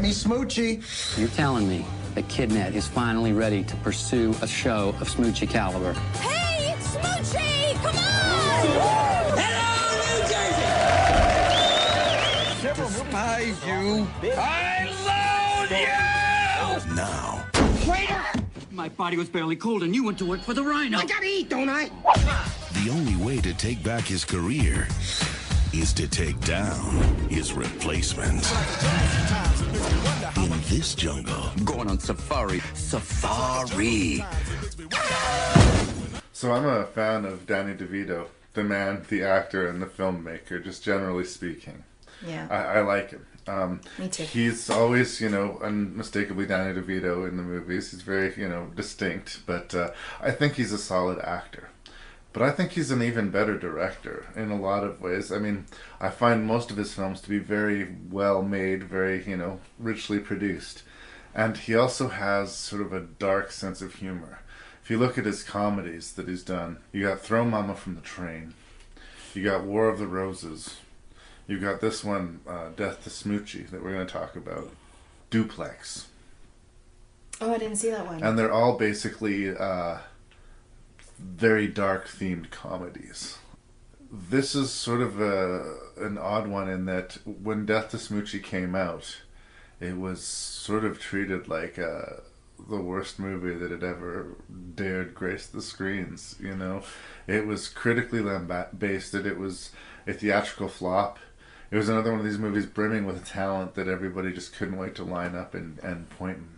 Me Smoochy. You're telling me that KidNet is finally ready to pursue a show of Smoochy caliber? Hey, it's Smoochy! Come on! Hello, New Jersey! Despise you. I loathe you! Now. Waiter! My body was barely cold and you went to work for the Rhino. I gotta eat, don't I? The only way to take back his career is to take down his replacement. In this jungle. I'm going on safari. Safari. So I'm a fan of Danny DeVito, the man, the actor, and the filmmaker, just generally speaking. Yeah. I like him. Me too. He's always, unmistakably Danny DeVito in the movies. He's very, distinct, but I think he's a solid actor. But I think he's an even better director in a lot of ways. I mean, I find most of his films to be very well made, very, richly produced. And he also has sort of a dark sense of humor. If you look at his comedies that he's done, you got Throw Mama from the Train. You got War of the Roses. You got this one, Death to Smoochy, that we're going to talk about. Duplex. Oh, I didn't see that one. And they're all basically very dark themed comedies. This is sort of an odd one in that when Death to Smoochy came out, it was sort of treated like the worst movie that had ever dared grace the screens. It was critically lambasted. It was a theatrical flop. It was another one of these movies brimming with talent that everybody just couldn't wait to line up and point and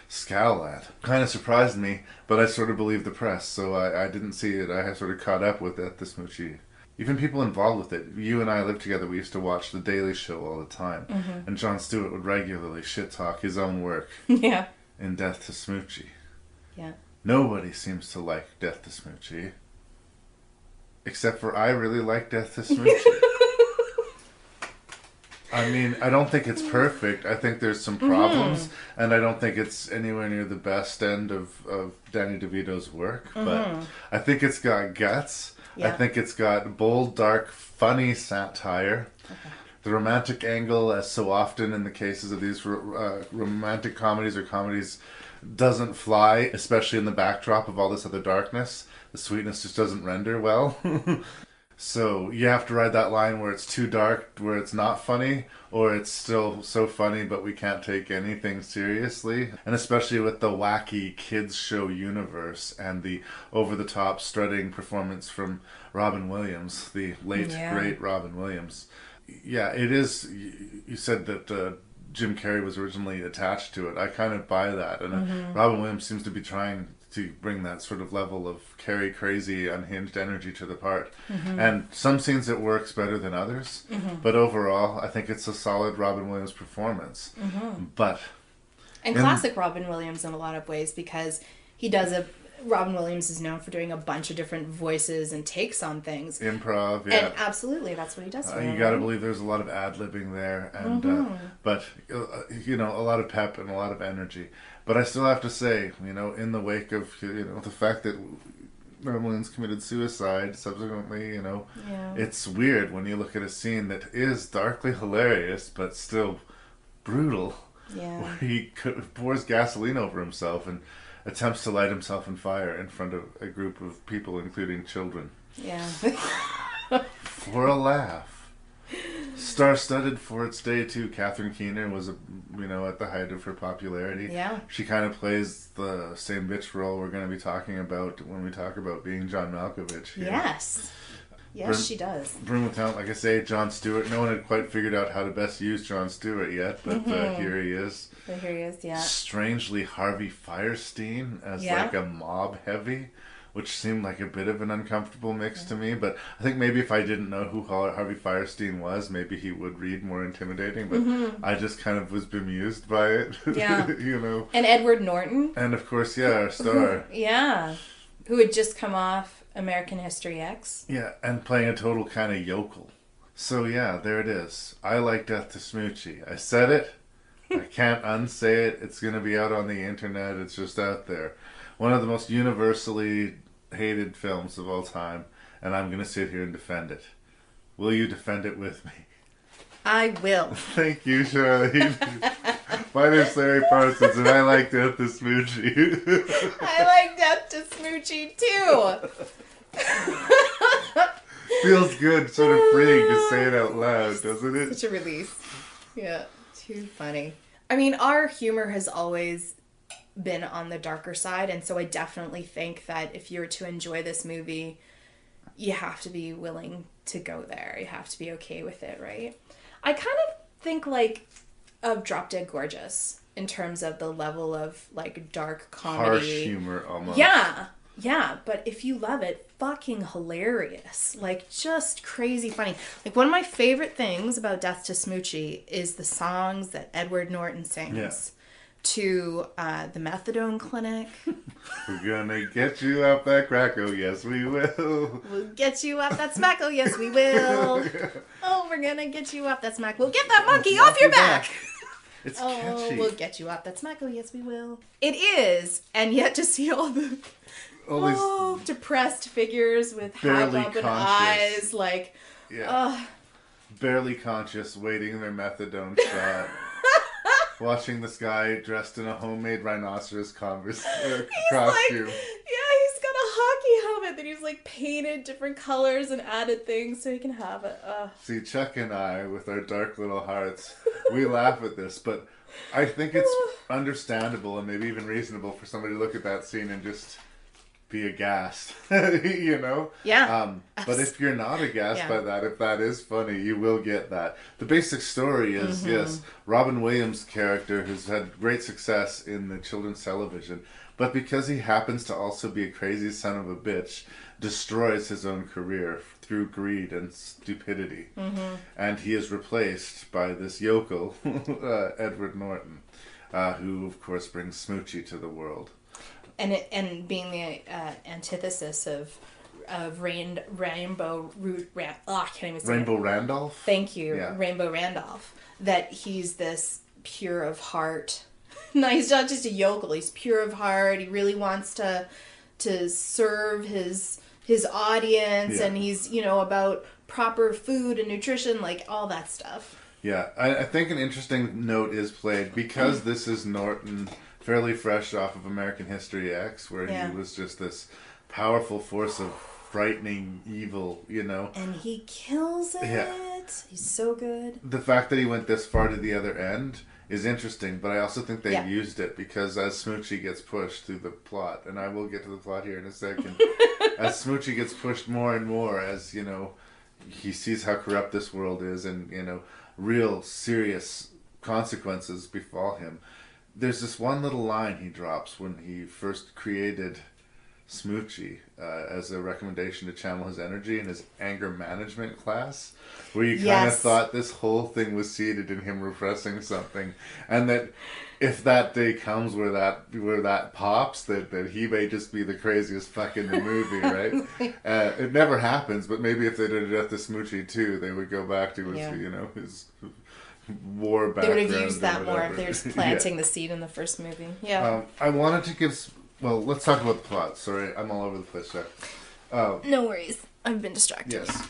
scowl at. Kind of surprised me, but I sort of believed the press, so I didn't see it. I sort of caught up with it, the Smoochy. Even people involved with it. You and I lived together. We used to watch The Daily Show all the time, and Jon Stewart would regularly shit-talk his own work Yeah. in Death to Smoochy. Yeah. Nobody seems to like Death to Smoochy, except for I really like Death to Smoochy. I mean, I don't think it's perfect. I think there's some problems, and I don't think it's anywhere near the best end of Danny DeVito's work, but I think it's got guts. Yeah. I think it's got bold, dark, funny satire. Okay. The romantic angle, as so often in the cases of these romantic comedies or comedies, doesn't fly, especially in the backdrop of all this other darkness. The sweetness just doesn't render well. So you have to ride that line where it's too dark, where it's not funny, or it's still so funny but we can't take anything seriously. And especially with the wacky kids show universe and the over-the-top strutting performance from Robin Williams, the late, great Robin Williams. Yeah, it is. You said that Jim Carrey was originally attached to it. I kind of buy that. And Robin Williams seems to be trying to bring that sort of level of Carrey crazy, unhinged energy to the part. And some scenes it works better than others, but overall I think it's a solid Robin Williams performance. But classic Robin Williams in a lot of ways, because he does Robin Williams is known for doing a bunch of different voices and takes on things. Improv, yeah. And absolutely, that's what he does. You got to believe there's a lot of ad-libbing there, and but a lot of pep and a lot of energy. But I still have to say, in the wake of the fact that Robin Williams committed suicide subsequently, it's weird when you look at a scene that is darkly hilarious but still brutal. Yeah. Where he pours gasoline over himself and attempts to light himself on fire in front of a group of people, including children. Yeah. For a laugh. Star-studded for its day, too. Catherine Keener was, at the height of her popularity. Yeah. She kind of plays the same bitch role we're going to be talking about when we talk about being John Malkovich here. Yes. Yes, she does. Brim with talent, like I say, Jon Stewart. No one had quite figured out how to best use Jon Stewart yet, but here he is. But here he is, yeah. Strangely, Harvey Fierstein as like a mob heavy, which seemed like a bit of an uncomfortable mix to me. But I think maybe if I didn't know who Harvey Fierstein was, maybe he would read more intimidating. But I just kind of was bemused by it. Yeah. And Edward Norton. And of course, our star. Who had just come off American History X. Yeah, and playing a total kind of yokel. So yeah, there it is. I like Death to Smoochy. I said it. I can't unsay it. It's going to be out on the internet. It's just out there. One of the most universally hated films of all time, and I'm going to sit here and defend it. Will you defend it with me? I will. Thank you, Charlene. My name's Larry Parsons, and I like Death to Smoochy. I like Death to Smoochy too. Feels good, sort of freeing to say it out loud, doesn't it? Such a release. Yeah, too funny. I mean, our humor has always been on the darker side, and so I definitely think that if you're to enjoy this movie, you have to be willing to go there. You have to be okay with it, right? I kind of think like of Drop Dead Gorgeous in terms of the level of like dark comedy. Harsh humor almost. Yeah, but if you love it, fucking hilarious. Like, just crazy funny. Like, one of my favorite things about Death to Smoochy is the songs that Edward Norton sings to the methadone clinic. We're gonna get you up that crack, oh yes we will. We'll get you up that smack, oh yes we will. Oh, we're gonna get you up that smack. We'll get that monkey off your back. It's Oh, catchy. we'll get you up that smack, oh yes we will. It is, and yet to see all the... All these depressed figures with barely half open conscious. eyes, like, barely conscious, waiting their methadone shot. Watching this guy dressed in a homemade rhinoceros costume. he's got a hockey helmet that he's like painted different colors and added things so he can have it. See, Chuck and I, with our dark little hearts, we laugh at this, but I think it's understandable and maybe even reasonable for somebody to look at that scene and just be aghast, you know? Yeah. But if you're not aghast by that, if that is funny, you will get that. The basic story is, yes, Robin Williams' character has had great success in the children's television, but because he happens to also be a crazy son of a bitch, destroys his own career through greed and stupidity. And he is replaced by this yokel, Edward Norton, who, of course, brings Smoochy to the world. And being the antithesis of Rainbow Randolph? Thank you, Yeah. Rainbow Randolph. That he's this pure of heart. No, he's not just a yokel. He's pure of heart. He really wants to serve his audience, and he's about proper food and nutrition, like all that stuff. Yeah, I think an interesting note is played because this is Norton. Fairly fresh off of American History X, where he was just this powerful force of frightening evil, And he kills it. Yeah. He's so good. The fact that he went this far to the other end is interesting, but I also think they used it because as Smoochy gets pushed through the plot, and I will get to the plot here in a second, as Smoochy gets pushed more and more, as, he sees how corrupt this world is and, real serious consequences befall him. There's this one little line he drops when he first created Smoochy as a recommendation to channel his energy in his anger management class, where you kind of thought this whole thing was seated in him repressing something, and that if that day comes where that pops, that he may just be the craziest fuck in the movie, right? It never happens, but maybe if they did Death to Smoochy too, they would go back to his, his war background. They would have used that more if they were just planting the seed in the first movie. Yeah. I wanted to give... Well, let's talk about the plot. Sorry, I'm all over the place, Jack. No worries. I've been distracted. Yes.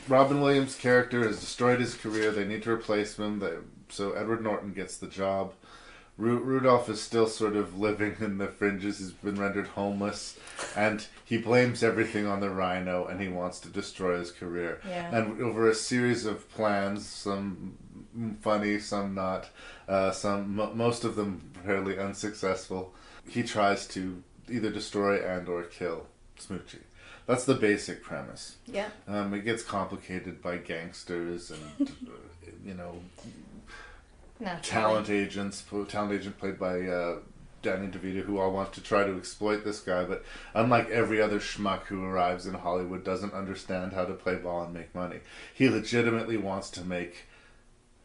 Robin Williams' character has destroyed his career. They need to replace him. So Edward Norton gets the job. Rudolph is still sort of living in the fringes. He's been rendered homeless. And he blames everything on the rhino, and he wants to destroy his career. Yeah. And over a series of plans, some funny, some not, most of them fairly unsuccessful, he tries to either destroy and or kill Smoochy. That's the basic premise. Yeah. It gets complicated by gangsters and, talent agent played by Danny DeVito, who all want to try to exploit this guy, but unlike every other schmuck who arrives in Hollywood, doesn't understand how to play ball and make money. He legitimately wants to make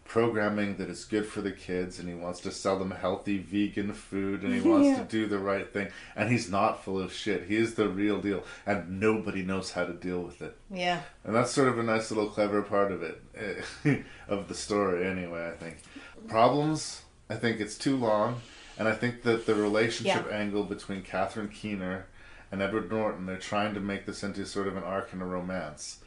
programming that is good for the kids, and he wants to sell them healthy vegan food, and he wants to do the right thing, and he's not full of shit. He is the real deal, and nobody knows how to deal with it. Yeah. And that's sort of a nice little clever part of it, of the story anyway, I think. Problems, I think it's too long, and I think that the relationship angle between Catherine Keener and Edward Norton, they're trying to make this into sort of an arc and a romance.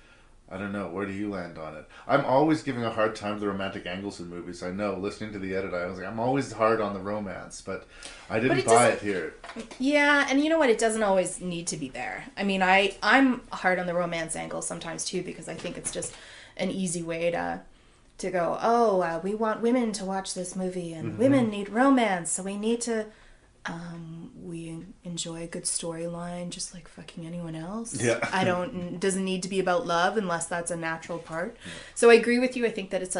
I don't know. Where do you land on it? I'm always giving a hard time to the romantic angles in movies. I know. Listening to the edit, I was like, I'm always hard on the romance, but I didn't buy it here. Yeah, and you know what? It doesn't always need to be there. I mean, I'm hard on the romance angle sometimes too, because I think it's just an easy way to go, oh, we want women to watch this movie, and women need romance, so we need to... we enjoy a good storyline just like fucking anyone else. Yeah. It doesn't need to be about love unless that's a natural part. Yeah. So I agree with you. I think that it's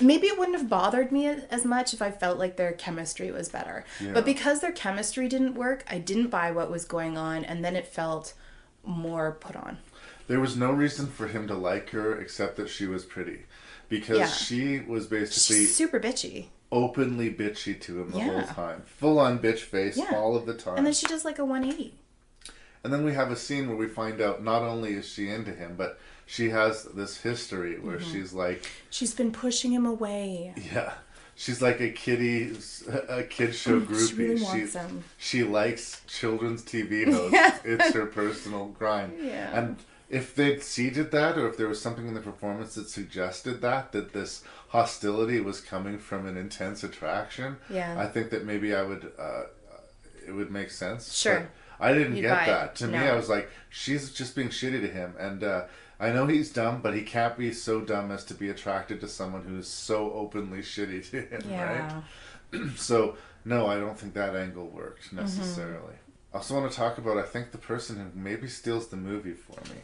maybe it wouldn't have bothered me as much if I felt like their chemistry was better. Yeah. But because their chemistry didn't work, I didn't buy what was going on, and then it felt more put on. There was no reason for him to like her except that she was pretty. Because she was basically... She's super bitchy. Openly bitchy to him the whole time. Full on bitch face all of the time. And then she does like a 180. And then we have a scene where we find out not only is she into him, but she has this history where she's like... She's been pushing him away. Yeah. She's like a kid show groupie. She really wants him. She likes children's TV hosts. It's her personal grind. Yeah. And if they'd seeded that, or if there was something in the performance that suggested that this hostility was coming from an intense attraction, I think that maybe it would make sense. Sure. But I didn't get that. To me, I was like, she's just being shitty to him. And I know he's dumb, but he can't be so dumb as to be attracted to someone who's so openly shitty to him, right? So, no, I don't think that angle worked necessarily. I also want to talk about, I think, the person who maybe steals the movie for me.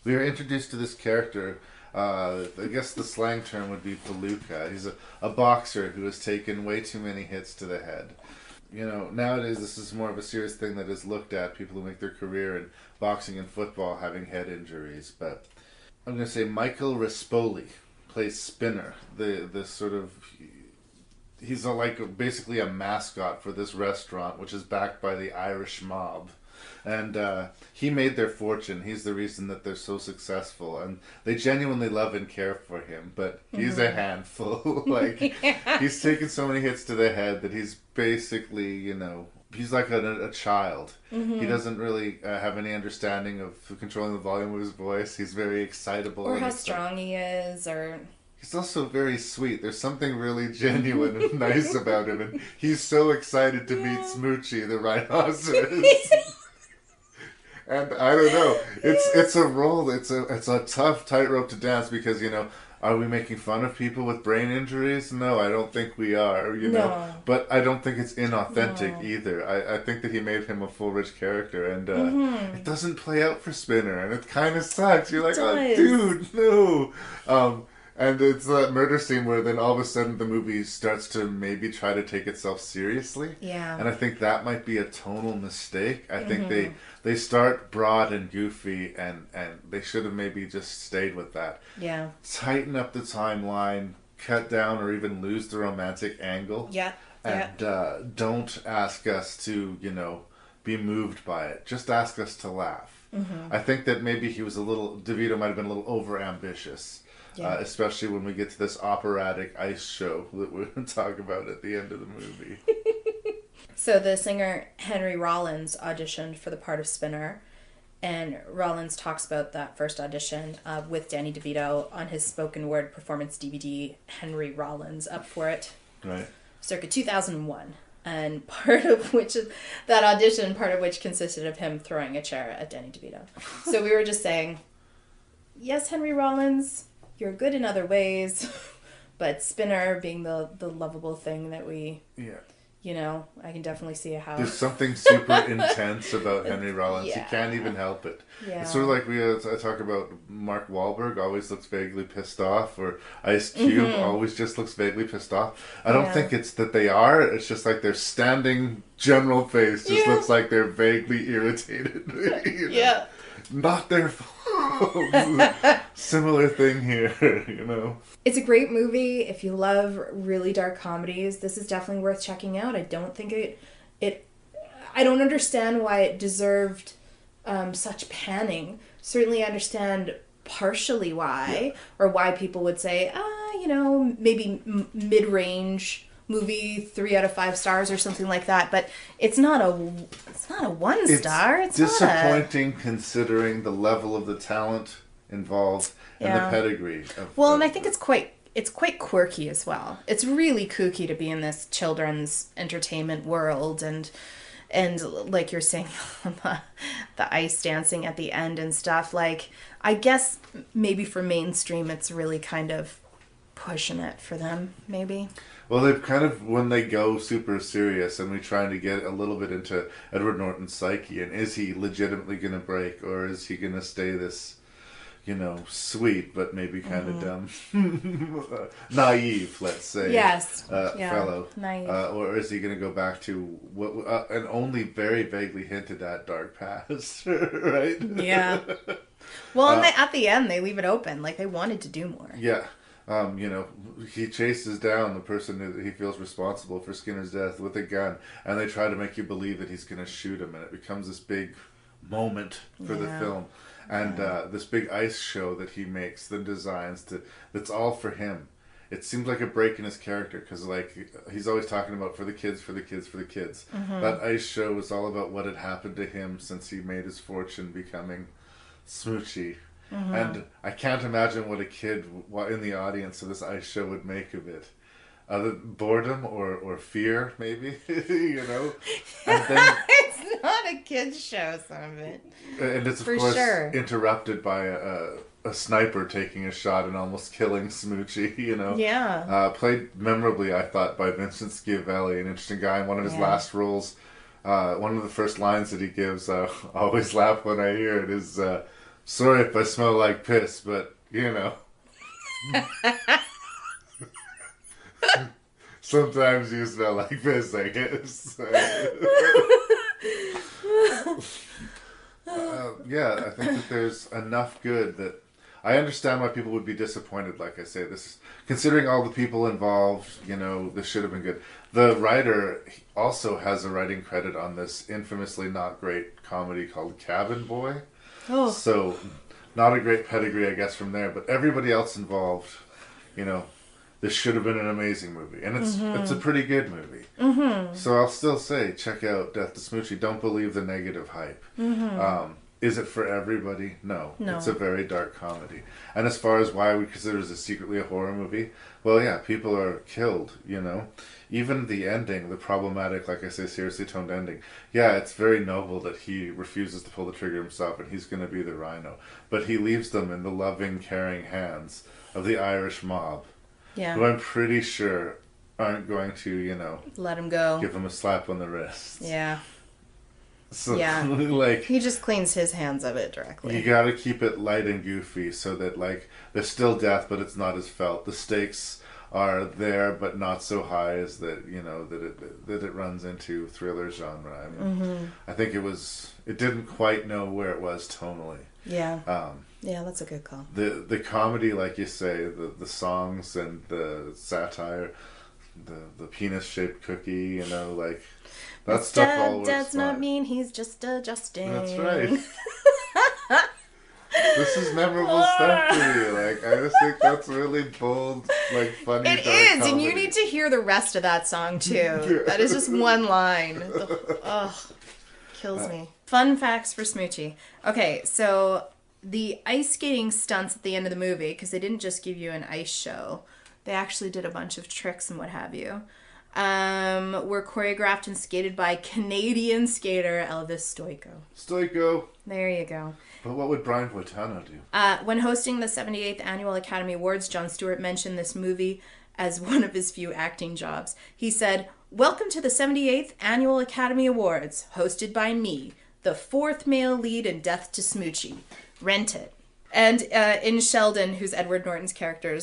We are introduced to this character, I guess the slang term would be palooka. He's a boxer who has taken way too many hits to the head. You know, nowadays this is more of a serious thing that is looked at, people who make their career in boxing and football having head injuries. But I'm going to say Michael Rispoli plays Spinner, the sort of... He's basically a mascot for this restaurant, which is backed by the Irish mob. And he made their fortune. He's the reason that they're so successful. And they genuinely love and care for him. But he's a handful. He's taken so many hits to the head that he's basically, he's like a child. He doesn't really have any understanding of controlling the volume of his voice. He's very excitable. Or how strong he is, or... He's also very sweet. There's something really genuine and nice about him. And he's so excited to meet Smoochy, the rhinoceros. And I don't know. It's a role. It's a tough tightrope to dance because, are we making fun of people with brain injuries? No, I don't think we are, know. But I don't think it's inauthentic either. I think that he made him a full, rich character. And it doesn't play out for Spinner. And it kind of sucks. You're like, oh, dude, no. And it's that murder scene where then all of a sudden the movie starts to maybe try to take itself seriously. Yeah. And I think that might be a tonal mistake. I think they start broad and goofy and they should have maybe just stayed with that. Yeah. Tighten up the timeline, cut down or even lose the romantic angle. Yeah. And don't ask us to, be moved by it. Just ask us to laugh. I think that maybe DeVito might have been a little over-ambitious. Yeah. Especially when we get to this operatic ice show that we're going to talk about at the end of the movie. So the singer Henry Rollins auditioned for the part of Spinner, and Rollins talks about that first audition with Danny DeVito on his spoken word performance DVD, Henry Rollins, Up For It, right? Circa 2001. And part of which consisted of him throwing a chair at Danny DeVito. So we were just saying, yes, Henry Rollins, you're good in other ways, but Spinner being the lovable thing that we, I can definitely see how. There's something super intense about Henry Rollins. Yeah. You can't even help it. Yeah. It's sort of like I talk about Mark Wahlberg always looks vaguely pissed off, or Ice Cube always just looks vaguely pissed off. I don't think it's that they are. It's just like their standing general face just looks like they're vaguely irritated. Yeah. Not their fault. Similar thing here, It's a great movie. If you love really dark comedies, this is definitely worth checking out. I don't think I don't understand why it deserved such panning. Certainly I understand partially why, or why people would say, maybe mid-range movie, 3 out of 5 stars or something like that, but it's not a 1 star. It's disappointing considering the level of the talent involved and Yeah. the pedigree. Well, and I think it's quite quirky as well. It's really kooky to be in this children's entertainment world, and like you're saying, the ice dancing at the end and stuff. Like, I guess maybe for mainstream, it's really kind of pushing it for them, maybe. Well, they've kind of, when they go super serious and we're trying to get a little bit into Edward Norton's psyche, and is he legitimately going to break, or is he going to stay this, sweet but maybe kind of dumb, naive, let's say. Yes. Fellow. Naive. Or is he going to go back to what, an only very vaguely hinted at dark past, right? Yeah. Well, and at the end, they leave it open. Like, they wanted to do more. Yeah. He chases down the person that he feels responsible for Skinner's death with a gun, and they try to make you believe that he's going to shoot him, and it becomes this big moment for the film. And this big ice show that he makes, the designs, that's all for him. It seems like a break in his character, because he's always talking about for the kids, for the kids, for the kids. Mm-hmm. That ice show was all about what had happened to him since he made his fortune becoming Smoochy. Mm-hmm. And I can't imagine what a kid in the audience of this ice show would make of it. Boredom or fear, maybe, And then, it's not a kid's show, some of it. And it's, of course, interrupted by a sniper taking a shot and almost killing Smoochy, Yeah. Played memorably, I thought, by Vincent Schiavelli, an interesting guy. In one of his last roles, one of the first lines that he gives, I always laugh when I hear it, is... sorry if I smell like piss, but, sometimes you smell like piss, I guess. I think that there's enough good that... I understand why people would be disappointed, like I say. Considering all the people involved, this should have been good. The writer also has a writing credit on this infamously not great comedy called Cabin Boy. Oh. So, not a great pedigree, I guess, from there. But everybody else involved, this should have been an amazing movie. And it's a pretty good movie. Mm-hmm. So I'll still say, check out Death to Smoochy. Don't believe the negative hype. Mm-hmm. Is it for everybody? No. It's a very dark comedy. And as far as why we consider it secretly a horror movie, well, yeah, people are killed, Even the ending, the problematic, like I say, seriously toned ending. Yeah, it's very noble that he refuses to pull the trigger himself and he's going to be the rhino. But he leaves them in the loving, caring hands of the Irish mob. Yeah. Who I'm pretty sure aren't going to, let him go. Give him a slap on the wrist. Yeah. So, he just cleans his hands of it directly. You gotta keep it light and goofy so that, there's still death, but it's not as felt. The stakes are there, but not so high as that, that it runs into thriller genre. I mean, I think it didn't quite know where it was tonally. Yeah. Yeah, that's a good call. The comedy, like you say, the songs and the satire, the penis-shaped cookie, that stuff all works does not fine. Mean he's just adjusting. That's right. This is memorable stuff to me. I just think that's really bold, funny. It is, comedy. And you need to hear the rest of that song too. That is just one line. Ugh, kills me. Fun facts for Smoochy. Okay, so the ice skating stunts at the end of the movie, because they didn't just give you an ice show, they actually did a bunch of tricks and what have you. Were choreographed and skated by Canadian skater Elvis Stoico. There you go. But what would Brian Boitano do? When hosting the 78th Annual Academy Awards, Jon Stewart mentioned this movie as one of his few acting jobs. He said, "Welcome to the 78th Annual Academy Awards, hosted by me, the fourth male lead in Death to Smoochy. Rent it." And in Sheldon, who's Edward Norton's character,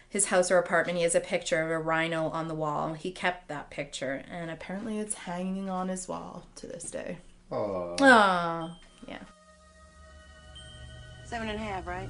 his house or apartment, he has a picture of a rhino on the wall. He kept that picture, and apparently it's hanging on his wall to this day. Aww. Aww. Yeah. 7.5, right?